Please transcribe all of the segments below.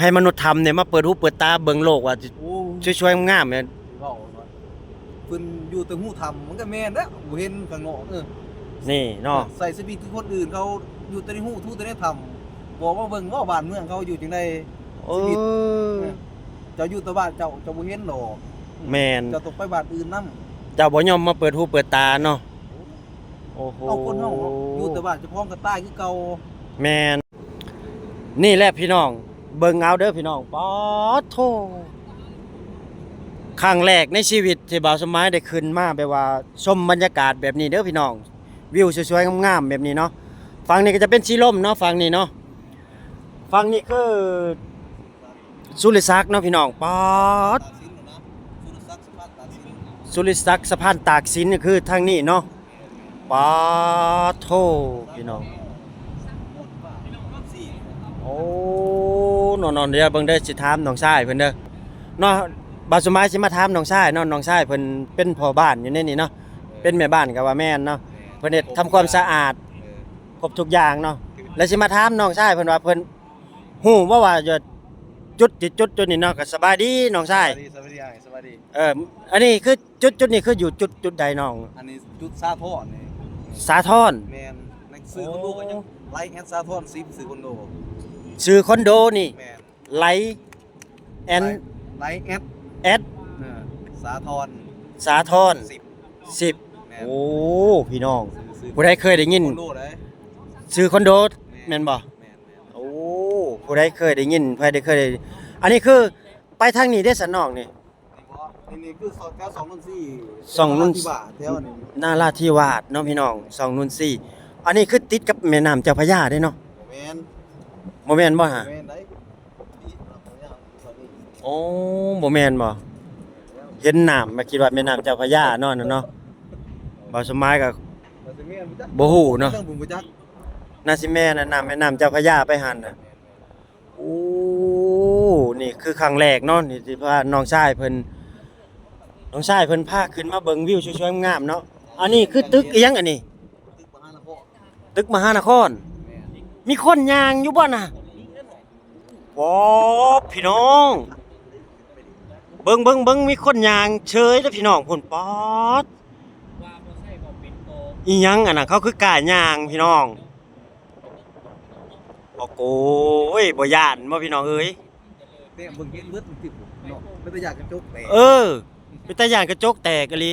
ให้มนุษย์ทำเนี่ยมาเปิดหูเปิดตาเบิ่งโลกว่าโอ้ช่วยๆงามๆเนี่ยเว้าเนาะเพิ่นอยู่แต่ฮู้ทำมันก็แม่นเด้อบ่เห็นข้างนอกนี่เนาะใส่สปีดคือคนอื่นเขาอยู่แต่ในฮู้ทู่แต่ในทำบอกว่าเบิ่งว่าบ้านเมืองเขาอยู่จังได๋เอชีวิตอเจ้าอยู่แต่บ้านเจ้าบ่เห็นดอก แม่นเจ้าต้องไปบ้านอื่นนำ เจ้าบ่ยอมมาเปิดหูเปิดตาเนาะโอ้โห เอาคนเฮาอยู่แต่บ้านเจ้าของก็ตายคือเก่า แม่นนี่แหละพี่น้องเบิ่งเอาเด้อพี่น้องป๊อดโธครั้งแรกในชีวิตที่บ่าวสมัยได้ขึ้นมาแบบว่าชมบรรยากาศแบบนี้เด้อพี่น้องวิวสวยๆงามๆแบบนี้เนาะฝั่งนี้ก็จะเป็นสีลมเนาะฝั่งนี้เนาะฝั่งนี้คือสุริศักดิ์เนาะพี่น้องป๊อด ตากสินนะสุรศักดิ์สะพานตากสินสุริศักดิ์สะพานตากสินนี่คือทางนี้เนาะป๊อดโธพี่น้องโอ้นอนๆเดี๋ยวเบิ่งเด้อสิถามน้องชายเพิ่นเด้อเนาะบ่าวสมัยสิมาถามน้องชายเนาะน้องชายเพิ่นเป็นพ่อบ้านอยู่ในนี้เนาะเป็นแม่บ้านก็ว่าแม่นเนาะเพิ่นเฮ็ดทำความสะอาดครบทุกอย่างเนาะแล้วสิมาถามน้องชายเพิ่นว่าเพิ่นฮู้บ่ว่าจะจุดนี้เนาะก็สบายดีน้องชาย สวัสดีสวัสดี อันนี้คือจุดนี้คืออยู่จุดใดน้อง อันนี้จุดสาทรนี่ สาทร แม่นนักซื้อคอนโดก็ยังไลค์แอดสาทรซิซื้อคอนโด ชื่อคอนโดนี่ แม่น ไลท์แอน ไลค์แอด แอด สาทร สาทร 10 แม่น โอ้พี่น้อง ซื้อ ผู้ใดเคยได้ยิน คอนโดได้ ชื่อคอนโดแม่นบ่ แม่น โอ้ผู้ใดเคยได้ยินผู้ใดเคยได้อันนี้คือไปทางนี้ได้อสันนอกนี่ นี่คือซอยแถว204 สองนุ่น ที่บาทแถวนี้ นาราธิวาสเนาะพี่น้อง204อันนี้คือติดกับแม่น้ำเจ้าพระยาเด้เนาะ แม่น บ่แม่นบ่ฮะ แม่นได้ที่เราเนี่ยตอนนี้ โอ้บ่แม่นบ่เห็นน้ำมาคิดว่าแม่น้ำเจ้าพระยาเนาะนั่นเนาะบ่สมัยก็ เราจะแม่นบ่จ๊ะ บ่ฮู้เนาะ รื่องบุญบ่จ๊ะ น่าสิแม่น่ะน้ำแม่น้ำเจ้าพระยาไปหั่นน่ะโอ้นี่คือครั้งแรกเนาะนี่ที่พาน้องชายเพิ่นพาขึ้นมาเบิ่งวิวสวยๆงามๆเนาะอันนี้คือตึกอีหยังอันนี้ ตึกมหานครตึกมหานคร มีคนย่างอยู่บ่น่ะว้าวพี่น้องเบิ่งมีคนย่างเฉยเด้อพี่น้องพุ่นป๊อดอีหยังอันน่ะเขาคือกล้าย่างพี่น้องโอ้โหบ่ย่านบ่พี่น้องเอ้ย แต่เบิ่งเห็นเบิดมันติดเนาะเป็นตะยากกระจกแตก เป็นตาย่านกระจกแตกอีหลี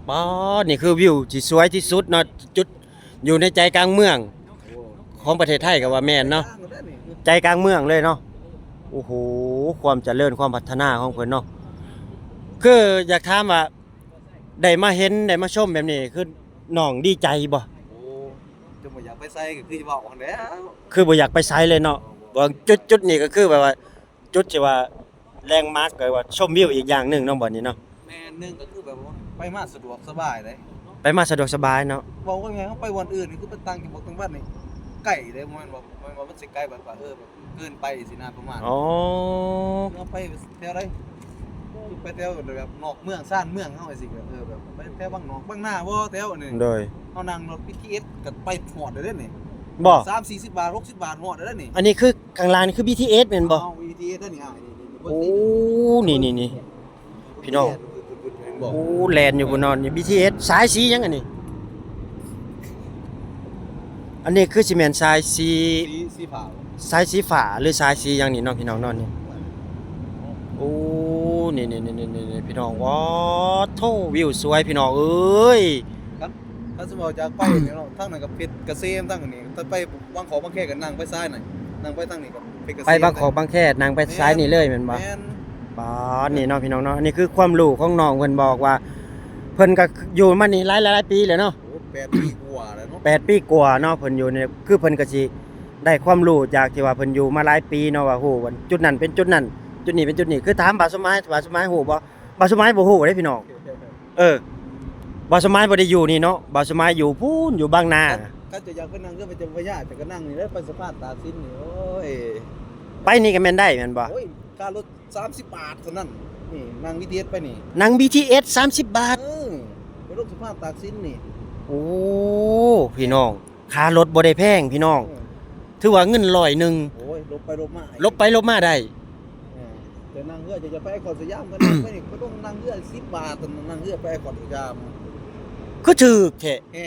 ป๊อดนี่คือวิวที่สวยที่สุดเนาะจุดอยู่ในใจกลางเมืองของประเทศไทยก็ว่าแม่นเนาะใจกลางเมืองเลยเนาะโอ้โหความเจริญความพัฒนาของเพิ่นเนาะคืออยากถามว่าได้มาเห็นได้มาชมแบบนี้คือน้องดีใจบ่ โอ้จะบ่อยากไปใส่ก็คือจะบอกของแล้ว คือบ่อยากไปไสเลยเนาะบางจุดนี้ก็คือแบบว่าจุดที่ว่าแลนด์มาร์คก็ว่าชมวิวอีกอย่างหนึงเนาะบ่นี้เนาะ แม่นึงก็คือแบบว่าไปมาสะดวกสบายเลย ไปมาสะดวกสบายเนาะ บอกว่าไงเขาไปวันอื่นนี่คือไปตั้งจังหวัดตั้งบ้านนี่ไก่เลยมันบอกมันสิไกลแบบว่าแบบเกินไปสินะประมาณ อ๋อ เราไปแถวใดไปแถวแบบนอกเมืองซ่านเมืองเฮาสิแบบไปแถวบางนอกบางหน้าบ่แถวนี่ โดย เฮานั่งรถ BTS ก็ไปฮอดได้เด้นี่ บ่ 3-40 บาท60 บาทฮอดได้นี่ อันนี้คือข้างล่างนี่คือ BTS แม่นบ่ เอา BTS ได้นี่โอ้นี่พี่น้อง บอก โอ้แลนอยู่บนนอนนี่ BTS สายสีหยังอันนี้อันนี้คือสิแม่นสายสี สีฟ้า สายสีฟ้าหรือสายสีหยังนี่เนาะพี่น้องเนาะนี่โอ้นี่พี่น้องว้าโธวิวสวยพี่น้องเอ้ย ถ้าสมมุติจากไปเนาะทางนั้นก็เพชรเกษมทางนี้ถ้าไปบางขอบางแคก็นั่งไปซ้ายหน่อยนั่งไปทางนี้ก็เพชรเกษม ไปบางขอบางแคนางไปซ้ายนี่เลยแม่นบ่ แม่น ป๊าดนี่เนาะพี่น้องเนาะอันนี้คือความรู้ของน้องเพิ่นบอกว่าเพิ่นก็อยู่มานี่หลายปีแล้วเนาะ โอ้8 ปีกว่าแล้วเนาะ 8 ปีกว่าเนาะเพิ่นอยู่ในคือเพิ่นก็สิได้ความรู้จากที่ว่าเพิ่นอยู่มาหลายปีเนาะว่าฮู้ว่าจุดนั้นเป็นจุดนั้นจุดนี้เป็นจุดนี้คือถามบ่าวสมัยฮู้บ่บ่าวสมัยบ่ฮู้เด้พี่น้องบ่าวสมัยบ่ได้อยู่นี่เนาะบ่าวสมัยอยู่พูนอยู่บางนา ถ้าจะอยากไปนั่งก็ไปจังพญาแต่ก็นั่งนี่แล้วไปสะพานตากสินนี่โอ้ย ไปนี่ก็แม่นได้แม่นบ่ โอ้ยค่ารถ30 บาทเท่านั้นนี่นั่ง BTS ไปนี่ นั่ง BTS 30 บาท ไปลงสะพานตากสินนี่ โอ้พี่น้องค่ารถบ่ได้แพงพี่น้อง ถือว่าเงิน100นึง โอ้ยลบไปลบมา ลบไปลบมาได้ แต่นั่งเรือจะไปไอคอนสยามก็ไม่ได้ก็ต้องนั่งเรือ10 บาทตอนนั่งเรือไปไอคอนสยาม คือถูกแท้ แหม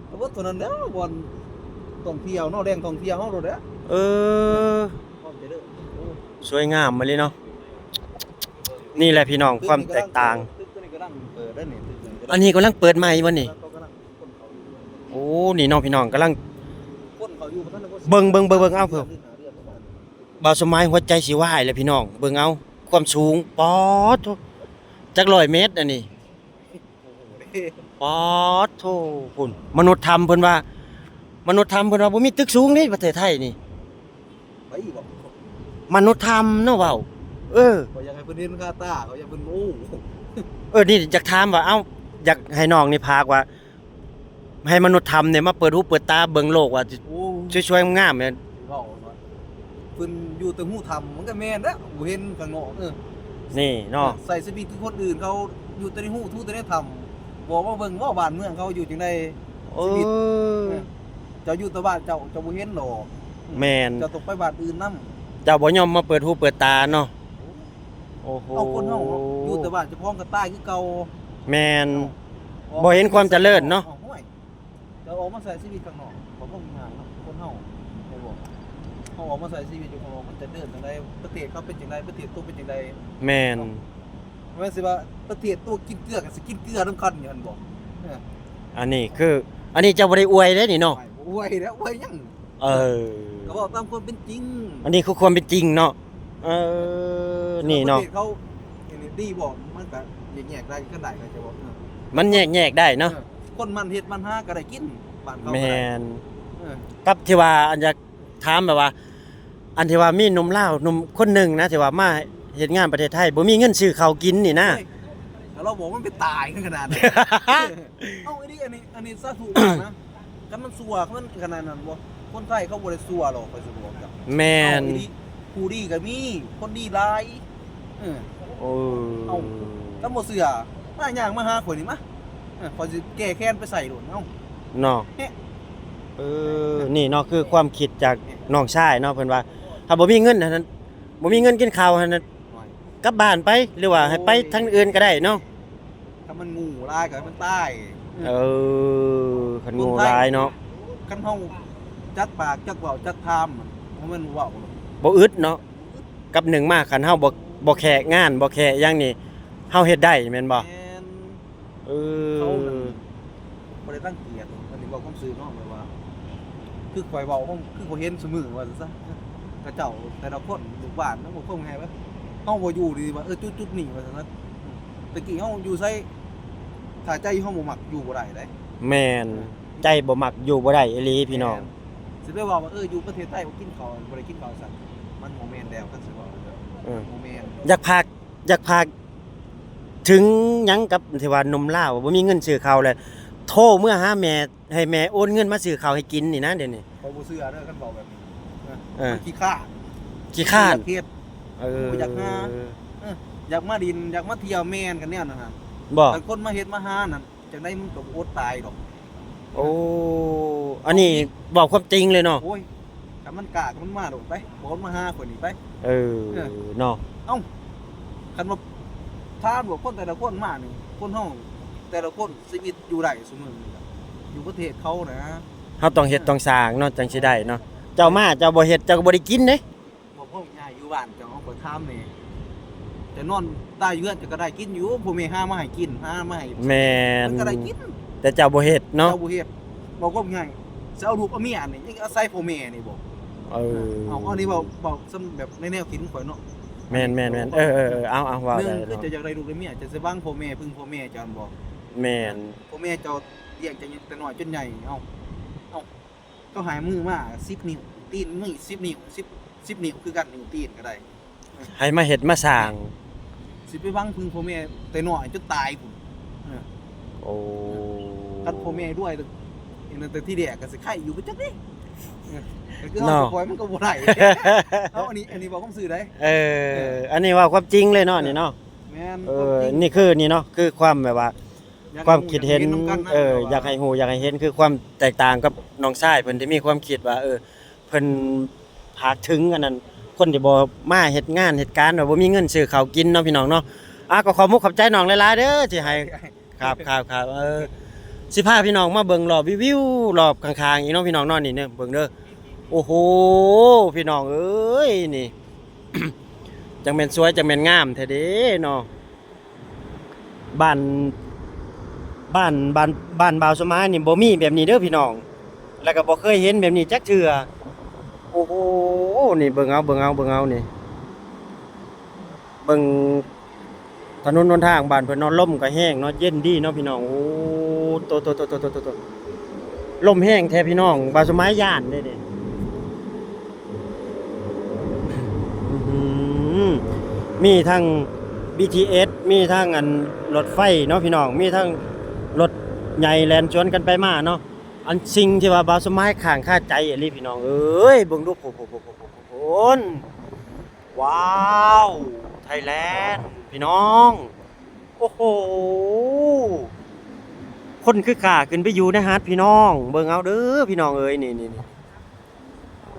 แต่ว่าตอนนั้นเด้อบอลท่องเที่ยวเนาะแดงท่องเที่ยวเฮาโดดเด้อ เออ พร้อมจะเด้อโอ้ สวยงามมาเลยเนาะนี่แหละพี่น้องความแตกต่าง ตึกตัวนี้กำลังเปิดได้นี่ตึกนี้ อันนี้กำลังเปิดใหม่บ่นี่ เขากำลังคนเขาอยู่ โอ้นี่น้องพี่น้องกำลัง คนเขาอยู่บ่ทันได้ เบิ่งเอาเพิ่น บ่าวสมัยหัวใจสิวายเลยพี่น้องเบิ่งเอาความสูงปอดโธ่จัก100 เมตรอันนี้ปอดโธ่พุ่นมนุษย์ธรรมเพิ่นว่ามนุษย์ธรรมเพิ่นว่าบ่มีตึกสูงนี่ประเทศไทยนี่ ไปบอก มนุษย์ธรรมเนาะเว้าเออ เขาอยากให้เพิ่นเห็นค่าตาเขาอยากเพิ่นโอ้ นี่อยากถามว่าเอ้าอยากให้น้องนี่พากว่า ให้มนุษย์ธรรมเนี่ยมาเปิดหูเปิดตาเบิ่งโลกว่า โอ้ ช่วยๆงามๆเนี่ย เว้าว่าเพิ่นอยู่แต่หูทำมันก็แม่นเด้อบ่เห็นข้างนอกนี่เนาะ ใส่สปีดคือคนอื่นเขาอยู่แต่ในหูทูแต่ในทำบอกว่าเบิ่งว่าบ้านเมืองเขาอยู่จังได๋ เออ เจ้าอยู่แต่บ้านเจ้าบ่เห็นดอก แม่น เจ้าต้องไปบ้านอื่นนำ เจ้าบ่ยอมมาเปิดหูเปิดตาเนาะโอ้โห เอาคนเฮาอยู่แต่บ้านเจ้าของก็ตายคือเก่า แม่น บ่เห็นความเจริญเนาะ อห้วยจะออกมาใส่ชีวิตข้างนอกบ่ต้องงานเนาะคนเฮาได้บอกเฮาออกมาใส่ชีวิตอยู่ข้างนอกมันจะเดินจังไดประเทศเขาเป็นจังไดประเทศตัวเป็นจังได แม่น แม่นสิว่าประเทศตัวกินเกลือก็สิกินเกลือนำกันอยู่หั่นบ่ อันนี้คืออันนี้เจ้าบ่ได้อวยเด้นี่เนาะ อวยแล้วอวยหยัง เออ ก็บอกตามความเป็นจริง อันนี้คือความเป็นจริงเนาะเออนี่เนาะ ประทศเขานี่ดีบอกมันก็แยกๆได้ก็ได้ก็จะบอก มันแยกได้เนาะ คนมันเฮ็ดมันหาก็ได้กินบ้านเขาก็ แม่ ได้ น เออ กับที่ว่าอันอยากถามแบบว่า อันที่ว่ามีหนุ่มลาวหนุ่มคนหนึงนะที่ว่ามาเฮ็ดงานประเทศไทยบ่มีเงินซื้อข้าวกินนี่นะ เฮ้ยแต่เราบอกมันไปตายขนาดนั้น เอ้าอันนี้ซะถูกนะกันมันสัวมันขนาดนั้นบ่คนไทยเขาบ่ได้สัวหรอกไปสิบอกจ้ะ แม่น ผู้ดีก็มีคนดีหลายเออ โอ้ เอ้า แล้วบ่เสือมาย่างมาหาข่อยนี่มาข่อยสิแก้แค้นไปใส่โดนเอ้า เนาะ เอ๊ะ นี่เนาะคือความคิดจากน้องชายเนาะเพิ่นว่าถ้าบ่มีเงินอันนั้นบ่มีเงินกินข้าวอันนั้นกลับบ้านไปหรือว่าให้ไปทางอื่นก็ได้เนาะ ถ้ามันงูลายก็ให้มันตาย คันงูหลายเนาะ คันเฮาจัดปากจักเว้าจักทามมันเว้าหรอก บ่อึดเนาะกับหนึ่งมาคันเฮาบ่แค่งานบ่แค่อย่างนี้เฮาเฮ็ดได้แม่นบ่ แม่น เอ เขา อ นั่นบ่ได้ตั้งเกียรติอันนี้เว้าความซื่อเนาะแบบว่า คือข่อยเว้าคือบ่เห็นซุมื้อว่าซั่นซะกระเจ้าแต่ละคนลูกบ้านนำบ่คงไงวะเฮาบ่อยู่ดีว่าจุดๆนี้ว่าซั่นนะตะกี้เฮาอยู่ไสถ้าใจเฮาบ่มักอยู่บ่ได้เด้ แม่นใจบ่มักอยู่บ่ได้อีหลีพี่น้อง สิไปว่าอยู่ประเทศไทยบ่กินข้าวบ่ได้กินข้าวซั่นมันบ่แม่นแล้วคันสิว่าบ่แม่น อยากพากถึงหยังกับที่ว่าหนมลาวบ่มีเงินซื้อข้าวเลยโทรเมื่อหาแม่ให้แม่โอนเงินมาซื้อข้าวให้กินนี่นะเดี๋ยวนี้ ข่อยบ่เชื่อเด้อคันบอกแบบนี้ เออ มันขี้ข้าน ขี้ข้าน อยกเฮ็ด อยากหา อยากมาดินอยากมาเที่ยวแม่นกันเนี่ยนะฮะ บ่ แต่คนมาเฮ็ดมาหานั่นจังได๋มันก็อดตายดอก โอ้อันนี้บอกความจริงเลยเนาะ โอ้ยถ้ามันกล้าก็มันมาโดดไปบ่คนมาหาคนนี้ไป เออเนาะ คันว่าถ้าบอกคนแต่ละคนมานี่คนเฮาแต่ละคนชีวิตอยู่ได้ซุมื้อนี้ล่ะอยู่ประเทศเขานะ เฮาต้องเฮ็ดต้องสร้างเนาะจังสิได้เนาะเจ้ามาเจ้าบ่เฮ็ดเจ้าก็บ่ได้กินเด้ บ่พ่อง่ายอยู่บ้านเจ้าเฮาก็ถามนี่จะนอนตายอยู่เฮือนก็ได้กินอยู่พ่อแม่หามาให้กินหามาให้ แม่น มันก็ได้กิน แต่เจ้าบ่เฮ็ดเนาะ เจ้าบ่เฮ็ดบอกก็ง่ายสิเอาลูกเอาเมียนี่ยังอาศัยพ่อแม่นี่บ่ เออ เอาอันนี้บอกซ้ำแบบในแนวคิดของข่อยเนาะ แม่นเออเอาว่า หนึ่ง ได้ คือ เนาะ จะอยากได้ลูกได้เมียจะสิบังพ่อแม่พึ่งพ่อแม่จันบ่ แม่น พ่อแม่เจ้าเลี้ยงจังแต่น้อยจนใหญ่เอาก็หายมือมา10นิ้วตีนมือ10นิ้ว10นิ้วคือกันนิ้วตีนก็ได้ ให้มาเฮ็ดมาสร้าง สิไปบังพึ่งพ่อแม่แต่น้อยจนตายพุ่น โอ้ กันพ่อแม่ด้วยแต่ที่แดกก็สิไข่อยู่บ่จักนี่ก็คือเอาปล่อยมันก็บ่ได้เอาอันนี้บอกผมซื้อได้ อันนี้ว่าความจริงเลยเนาะนี่เนาะ แม่น นี่คือนี่เนาะคือความแบบว่า ความคิดเห็นอยากให้ฮู้อยากให้เห็นคือความแตกต่างกับน้องชายเพิ่นที่มีความคิดว่า เพิ่นหากถึงอันนั้นคนที่บ่มาเฮ็ดงานเฮ็ดการว่าบ่มีเงินซื้อข้าวกินเนาะพี่น้องเนาะก็ขอมุกขอบใจน้องหลายๆเด้อที่ให้ครับสิพาพี่น้องมาเบิ่งรอบวิวรอบข้างๆอีกเนาะพี่น้องเนาะนี่เด้อเบิ่งเด้อโอ้โหพี่น้องเอ้ยนี่ จังแม่นสวยจังแม่นงามแท้เด้เนาะบ้านบ่าวสมายนี่บ่มีแบบนี้เด้อพี่น้องแล้วก็บ่เคยเห็นแบบนี้จักเทื่อโอ้โหนี่เบิ่งเอานี่เบิ่งถนนหนทางบ้านเพิ่นเนาะลมก็แห้งเนาะเย็นดีเนาะพี่น้องโอ้โตลมแห้งแท้พี่น้องบ่าวสมายย่านเด้อื้อหือมีทั้ง BTS มีทั้งอันรถไฟเนาะพี่น้องมีทั้งรถใหญ่แล่นชวนกันไปมาเนาะอันสิ่งที่ว่าบ่าวสมายข้างคาใจอีหลีพี่น้องเอ้ยเบิ่งดูโผว้าวไทยแลนด์พี่น้องโอ้โหคนคือข้าขึ้นไปอยู่ในหาดพี่น้องเบิ่งเอาเด้อพี่น้องเอ้ยนี่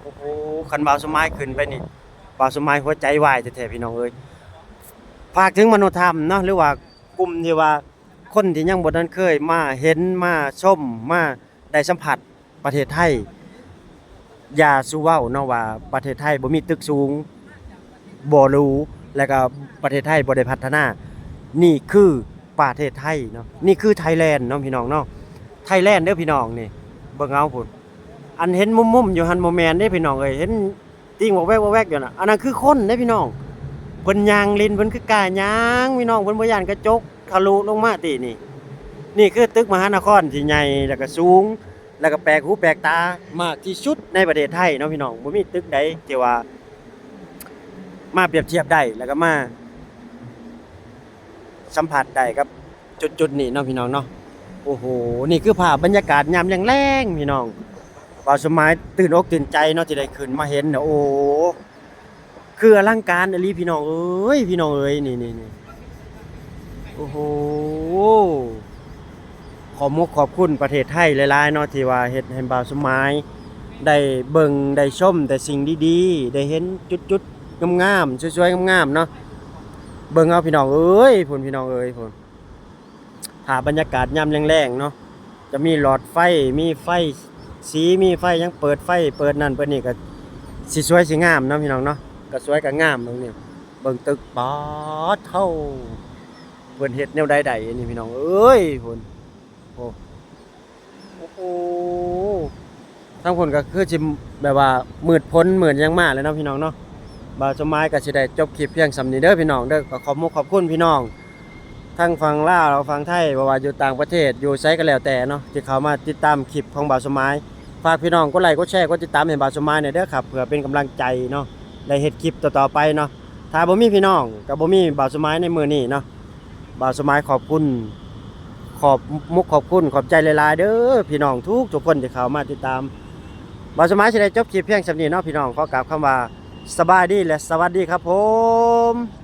โอ้โหคันบ่าวสมายขึ้นไปนี่บ่าวสมายหัวใจวายแท้ๆพี่น้องเอ้ยฝากถึงมนุษยธรรมเนาะหรือว่ากลุ่มที่ว่าคนที่ยังบ่ทันเคยมาเห็นมาชมมาได้สัมผัสประเทศไทยอย่าสู้เว้าเนาะว่าประเทศไทยบ่มีตึกสูงบ่หรูแล้วก็ประเทศไทยบ่ได้พัฒนานี่คือประเทศไทยเนาะนี่คือไทยแลนด์เนาะพี่น้องเนาะไทยแลนด์เด้อพี่น้องนี่เบิ่งเอาพุ่นอันเห็นมุมๆอยู่หันบ่แม่นเด้พี่น้องเอ้ยเห็นติ้งวอกแวกอยู่น่ะอันนั้นคือคนเด้พี่น้องเพิ่นย่างเล่นเพิ่นคือกล้าย่างพี่น้องเพิ่นบ่ย่านกระจกทะลุลงมาตินี่คือตึกมหานครที่ใหญ่แล้วก็สูงแล้วก็แปลกหูแปลกตามากที่สุดในประเทศไทยเนาะพี่น้องบ่มีตึกใดที่ว่ามาเปรียบเทียบได้แล้วก็มาสัมผัสได้กับจุดๆนี้เนาะพี่น้องเนาะโอ้โหนี่คือภาพบรรยากาศยามแลงๆพี่น้องบ่าวสมายตื่นอกตื่นใจเนาะที่ได้ขึ้นมาเห็นเนาะโอ้คืออลังการอีหลีพี่น้องเอ้ยนี่โอ้โหขอบคุณประเทศไทยหลายๆเนาะที่ว่าเฮ็ดให้บ่าวสมายได้เบิ่งได้ชมแต่สิ่งดีๆได้เห็นจุดๆงามๆสวยๆงามๆเนาะเบิ่งเอาพี่น้องเอ้ยพุ่นพี่น้องเอ้ยพุ่นถ้าบรรยากาศยามแรงๆเนาะจะมีหลอดไฟมีไฟสีมีไฟยังเปิดไฟเปิดนั่นเปิดนี่ก็สิสวยสิงามเนาะพี่น้องเนาะก็สวยก็งามตรงนี้เบิ่งตึกป๊อดเท่าเพิ่นเฮ็ดแนวใดๆอันนี้พี่น้องเอ้ยพุ่นโอ้โหทั้งพุ่นก็คือสิแบบว่ามืดพ้นเหมือนยังมาเลยเนาะพี่น้องเนาะบ่าวสมายก็สิได้จบคลิปเพียงส่ำนี้เด้อพี่น้องเด้อก็ขอบคุณพี่น้องทั้งฝั่งลาวฝั่งไทยบ่ว่าอยู่ต่างประเทศอยู่ไสก็แล้วแต่เนาะที่เขามาติดตามคลิปของบ่าวสมายฝากพี่น้องกดไลค์กดแชร์กดติดตามให้บ่าวสมายหน่อยเด้อครับเพื่อเป็นกำลังใจเนาะได้เฮ็ดคลิปต่อๆไปเนาะถ้าบ่มีพี่น้องก็บ่มีบ่าวสมายในมื้อนี้เนาะบ่าวสมายขอบคุณขอบคุณขอบใจหลายๆเด้อพี่น้องทุกคนที่เข้ามาติดตามบ่าวสมายสิได้จบคลิปเพียงส่ำนี้เนาะพี่น้องขอกราบคำว่าสบายดีและสวัสดีครับผม